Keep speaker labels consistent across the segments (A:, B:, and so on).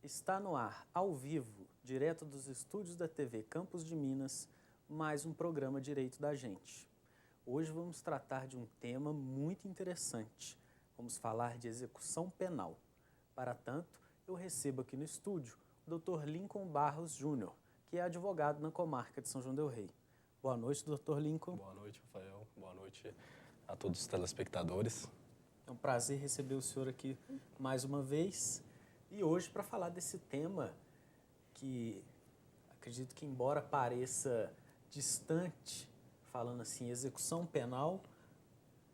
A: Está no ar, ao vivo, direto dos estúdios da TV Campos de Minas, mais um programa Direito da Gente. Hoje vamos tratar de um tema muito interessante. Vamos falar de execução penal. Para tanto, eu recebo aqui no estúdio o Dr. Lincoln Barros Júnior, que é advogado na comarca de São João del Rei. Boa noite, Dr. Lincoln.
B: Boa noite, Rafael. Boa noite a todos os telespectadores.
A: É um prazer receber o senhor aqui mais uma vez. E hoje para falar desse tema que acredito que, embora pareça distante, falando assim, execução penal,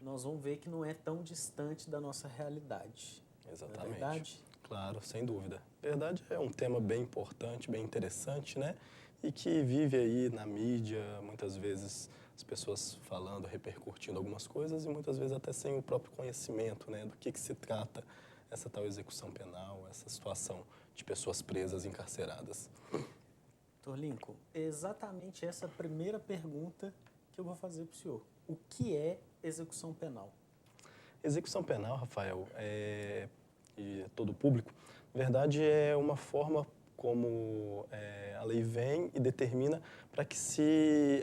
A: nós vamos ver que não é tão distante da nossa realidade.
B: Exatamente.
A: Não é verdade?
B: Claro, sem dúvida. Verdade, é um tema bem importante, bem interessante, né? E que vive aí na mídia, muitas vezes as pessoas falando, repercutindo algumas coisas e muitas vezes até sem o próprio conhecimento, né? Do que se trata essa tal execução penal, essa situação de pessoas presas, encarceradas.
A: Dr. Lincoln, é exatamente essa primeira pergunta que eu vou fazer para o senhor. O que é execução penal?
B: Execução penal, Rafael, e todo o público, na verdade é uma forma como a lei vem e determina para que se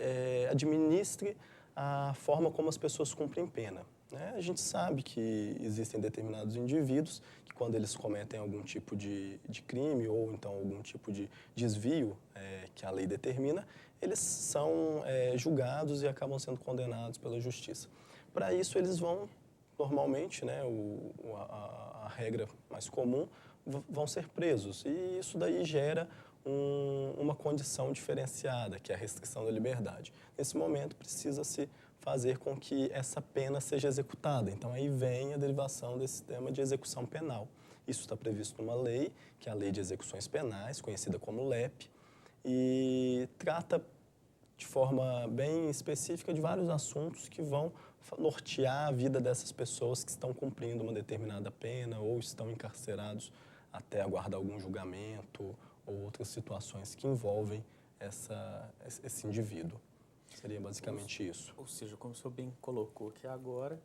B: administre a forma como as pessoas cumprem pena. Né? A gente sabe que existem determinados indivíduos que, quando eles cometem algum tipo de crime ou então algum tipo de desvio que a lei determina, eles são julgados e acabam sendo condenados pela justiça. Para isso, eles vão, normalmente, né, a regra mais comum, vão ser presos. E isso daí gera uma condição diferenciada, que é a restrição da liberdade. Nesse momento, precisa-se fazer com que essa pena seja executada. Então, aí vem a derivação desse tema de execução penal. Isso está previsto numa lei, que é a Lei de Execuções Penais, conhecida como LEP, e trata de forma bem específica de vários assuntos que vão nortear a vida dessas pessoas que estão cumprindo uma determinada pena ou estão encarcerados até aguardar algum julgamento ou outras situações que envolvem esse indivíduo. Seria basicamente isso.
A: Ou seja, como o senhor bem colocou aqui agora,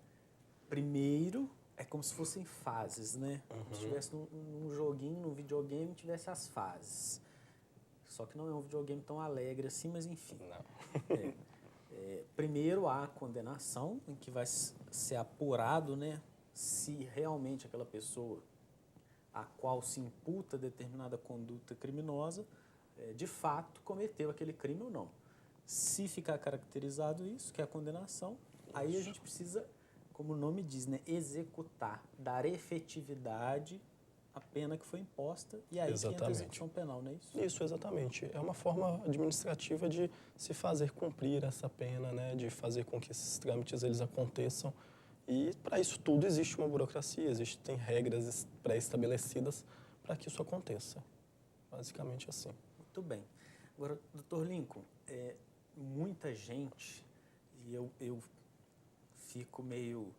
A: primeiro é como se fossem fases, né? Como se estivesse num joguinho, num videogame, tivesse as fases. Só que não é um videogame tão alegre assim, mas enfim.
B: Não.
A: Primeiro há a condenação, em que vai ser apurado, né, se realmente aquela pessoa a qual se imputa determinada conduta criminosa, de fato cometeu aquele crime ou não. Se ficar caracterizado isso, que é a condenação, aí a gente precisa, como o nome diz, né, executar, dar efetividade à pena que foi imposta, e aí que entra a execução penal, não é isso?
B: Isso, exatamente. É uma forma administrativa de se fazer cumprir essa pena, né, de fazer com que esses trâmites eles aconteçam. E para isso tudo existe uma burocracia, existem regras pré-estabelecidas para que isso aconteça. Basicamente assim.
A: Muito bem. Agora, Dr. Lincoln, muita gente, e eu fico meio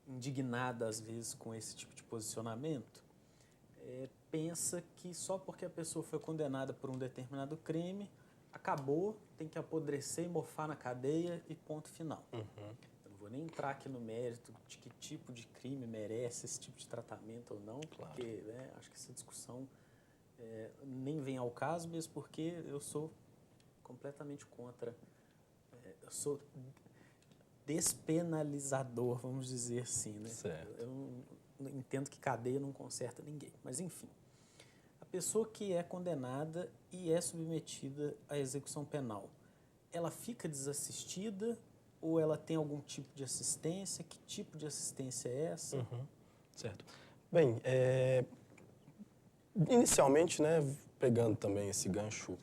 A: indignado às vezes com esse tipo de posicionamento, pensa que só porque a pessoa foi condenada por um determinado crime, acabou, tem que apodrecer e mofar na cadeia e ponto final. Eu não vou nem entrar aqui no mérito de que tipo de crime merece esse tipo de tratamento ou não,
B: Claro.
A: Porque acho que essa discussão nem vem ao caso, mesmo porque eu sou completamente contra, eu sou despenalizador, vamos dizer assim, né?
B: Certo.
A: Eu não entendo que cadeia não conserta ninguém, mas enfim. A pessoa que é condenada e é submetida à execução penal, ela fica desassistida ou ela tem algum tipo de assistência? Que tipo de assistência é essa?
B: Certo. Bem, inicialmente, né, pegando também esse gancho,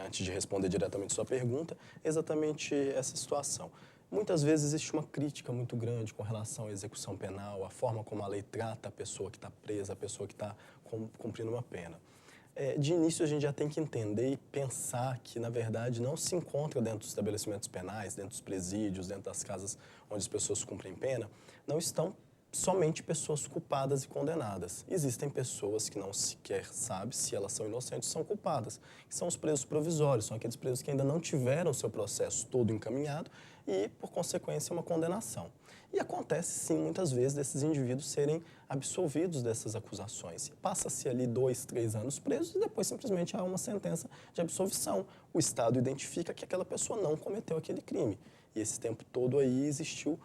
B: antes de responder diretamente a sua pergunta, exatamente essa situação. Muitas vezes existe uma crítica muito grande com relação à execução penal, a forma como a lei trata a pessoa que está presa, a pessoa que está cumprindo uma pena. De início, a gente já tem que entender e pensar que, na verdade, não se encontra dentro dos estabelecimentos penais, dentro dos presídios, dentro das casas onde as pessoas cumprem pena, não estão somente pessoas culpadas e condenadas. Existem pessoas que não sequer sabem se elas são inocentes ou são culpadas, que são os presos provisórios, são aqueles presos que ainda não tiveram seu processo todo encaminhado e, por consequência, uma condenação. E acontece, sim, muitas vezes, desses indivíduos serem absolvidos dessas acusações. Passa-se ali 2, 3 anos presos e depois simplesmente há uma sentença de absolvição. O Estado identifica que aquela pessoa não cometeu aquele crime. E esse tempo todo aí existiu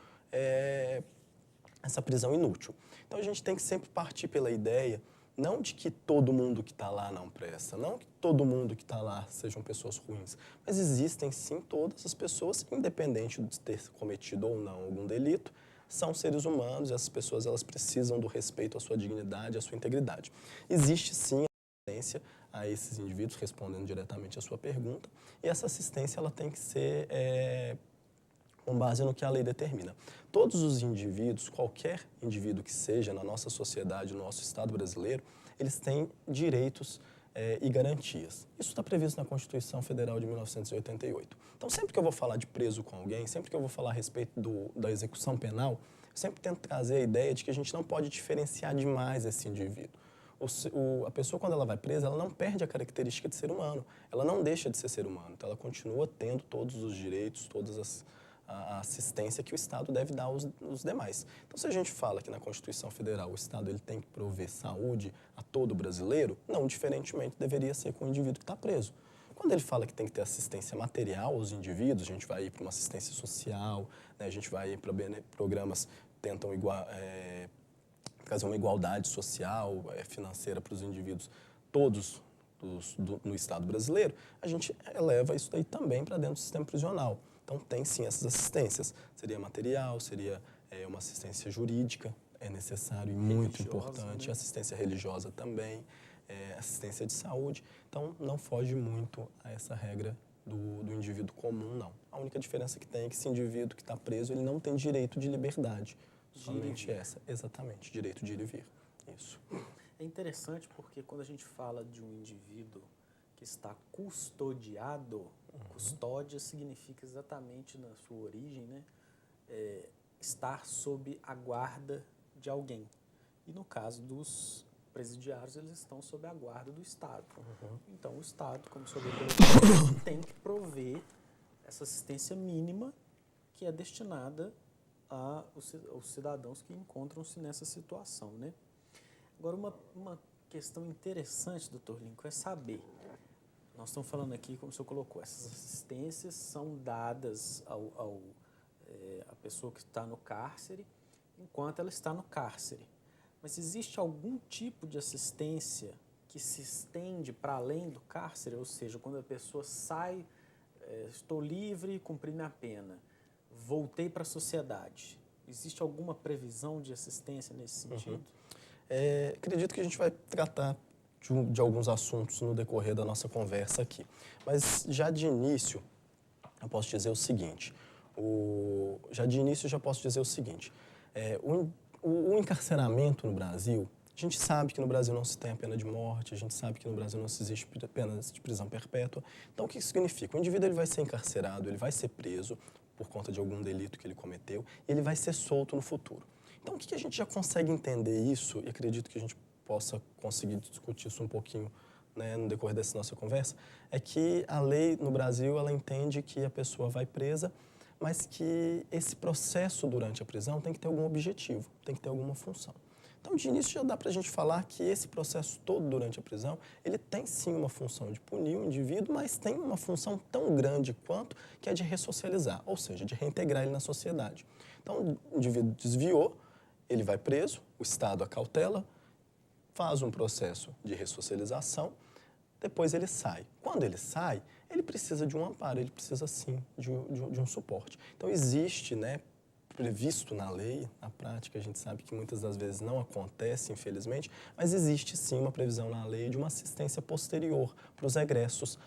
B: essa prisão inútil. Então a gente tem que sempre partir pela ideia, não de que todo mundo que está lá não presta, não que todo mundo que está lá sejam pessoas ruins, mas existem sim todas as pessoas, independente de ter cometido ou não algum delito, são seres humanos e essas pessoas elas precisam do respeito à sua dignidade, à sua integridade. Existe sim assistência a esses indivíduos, respondendo diretamente à sua pergunta, e essa assistência ela tem que ser com base no que a lei determina. Todos os indivíduos, qualquer indivíduo que seja na nossa sociedade, no nosso Estado brasileiro, eles têm direitos e garantias. Isso está previsto na Constituição Federal de 1988. Então, sempre que eu vou falar de preso com alguém, sempre que eu vou falar a respeito da execução penal, eu sempre tento trazer a ideia de que a gente não pode diferenciar demais esse indivíduo. A pessoa, quando ela vai presa, ela não perde a característica de ser humano. Ela não deixa de ser humano. Então, ela continua tendo todos os direitos, todas a assistência que o Estado deve dar aos demais. Então, se a gente fala que na Constituição Federal o Estado ele tem que prover saúde a todo brasileiro, não diferentemente deveria ser com o indivíduo que está preso. Quando ele fala que tem que ter assistência material aos indivíduos, a gente vai ir para uma assistência social, né, a gente vai ir para programas que tentam trazer uma igualdade social, financeira para os indivíduos todos no Estado brasileiro, a gente eleva isso daí também para dentro do sistema prisional. Então, tem sim essas assistências. Seria material, seria uma assistência jurídica, é necessário e muito religiosa, importante. Né? Assistência religiosa também, assistência de saúde. Então, não foge muito a essa regra do indivíduo comum, não. A única diferença que tem é que esse indivíduo que está preso, ele não tem direito de liberdade. Somente essa, exatamente, direito de ir e vir. Isso.
A: É interessante porque quando a gente fala de um indivíduo que está custodiado, custódia significa exatamente na sua origem, né, estar sob a guarda de alguém. E no caso dos presidiários, eles estão sob a guarda do Estado. Então o Estado, como soberano, tem que prover essa assistência mínima que é destinada aos cidadãos que encontram-se nessa situação, né? Agora, uma questão interessante, doutor Lincoln, é saber. Nós estamos falando aqui, como o senhor colocou, essas assistências são dadas à pessoa que está no cárcere, enquanto ela está no cárcere. Mas existe algum tipo de assistência que se estende para além do cárcere? Ou seja, quando a pessoa sai, estou livre, cumpri minha pena, voltei para a sociedade. Existe alguma previsão de assistência nesse sentido?
B: Acredito que a gente vai tratar de alguns assuntos no decorrer da nossa conversa aqui. Mas já de início, eu posso dizer o seguinte. O encarceramento no Brasil, a gente sabe que no Brasil não se tem a pena de morte, a gente sabe que no Brasil não se existe pena de prisão perpétua. Então, o que isso significa? O indivíduo ele vai ser encarcerado, ele vai ser preso por conta de algum delito que ele cometeu e ele vai ser solto no futuro. Então, o que a gente já consegue entender isso, e acredito que a gente possa conseguir discutir isso um pouquinho, né, no decorrer dessa nossa conversa, é que a lei no Brasil ela entende que a pessoa vai presa, mas que esse processo durante a prisão tem que ter algum objetivo, tem que ter alguma função. Então, de início, já dá para a gente falar que esse processo todo durante a prisão, ele tem sim uma função de punir o indivíduo, mas tem uma função tão grande quanto que é de ressocializar, ou seja, de reintegrar ele na sociedade. Então, o indivíduo desviou, ele vai preso, o Estado acautela, faz um processo de ressocialização, depois ele sai. Quando ele sai, ele precisa de um amparo, ele precisa sim de um suporte. Então existe, né, previsto na lei, na prática a gente sabe que muitas das vezes não acontece, infelizmente, mas existe sim uma previsão na lei de uma assistência posterior para os egressos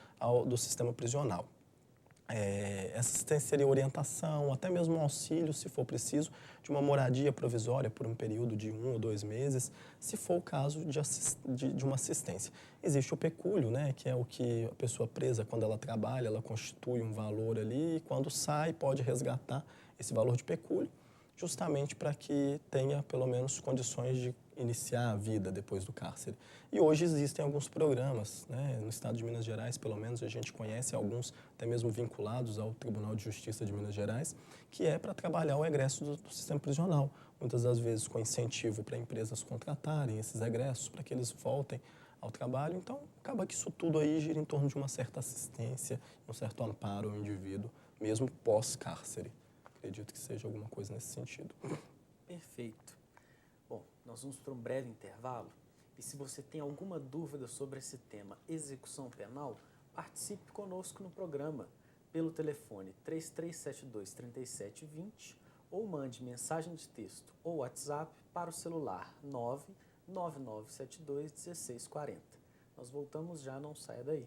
B: do sistema prisional. Essa assistência seria orientação, até mesmo auxílio, se for preciso, de uma moradia provisória por um período de 1 ou 2 meses, se for o caso de uma assistência. Existe o pecúlio, né, que é o que a pessoa presa, quando ela trabalha, ela constitui um valor ali e quando sai pode resgatar esse valor de pecúlio, justamente para que tenha pelo menos condições de iniciar a vida depois do cárcere. E hoje existem alguns programas, né? No estado de Minas Gerais, pelo menos, a gente conhece alguns, até mesmo vinculados ao Tribunal de Justiça de Minas Gerais, que é para trabalhar o egresso do sistema prisional. Muitas das vezes com incentivo para empresas contratarem esses egressos, para que eles voltem ao trabalho. Então, acaba que isso tudo aí gira em torno de uma certa assistência, um certo amparo ao indivíduo, mesmo pós-cárcere. Acredito que seja alguma coisa nesse sentido.
A: Perfeito. Bom, nós vamos para um breve intervalo e se você tem alguma dúvida sobre esse tema execução penal, participe conosco no programa pelo telefone 3372-3720 ou mande mensagem de texto ou WhatsApp para o celular 99972-1640. Nós voltamos já, não saia daí.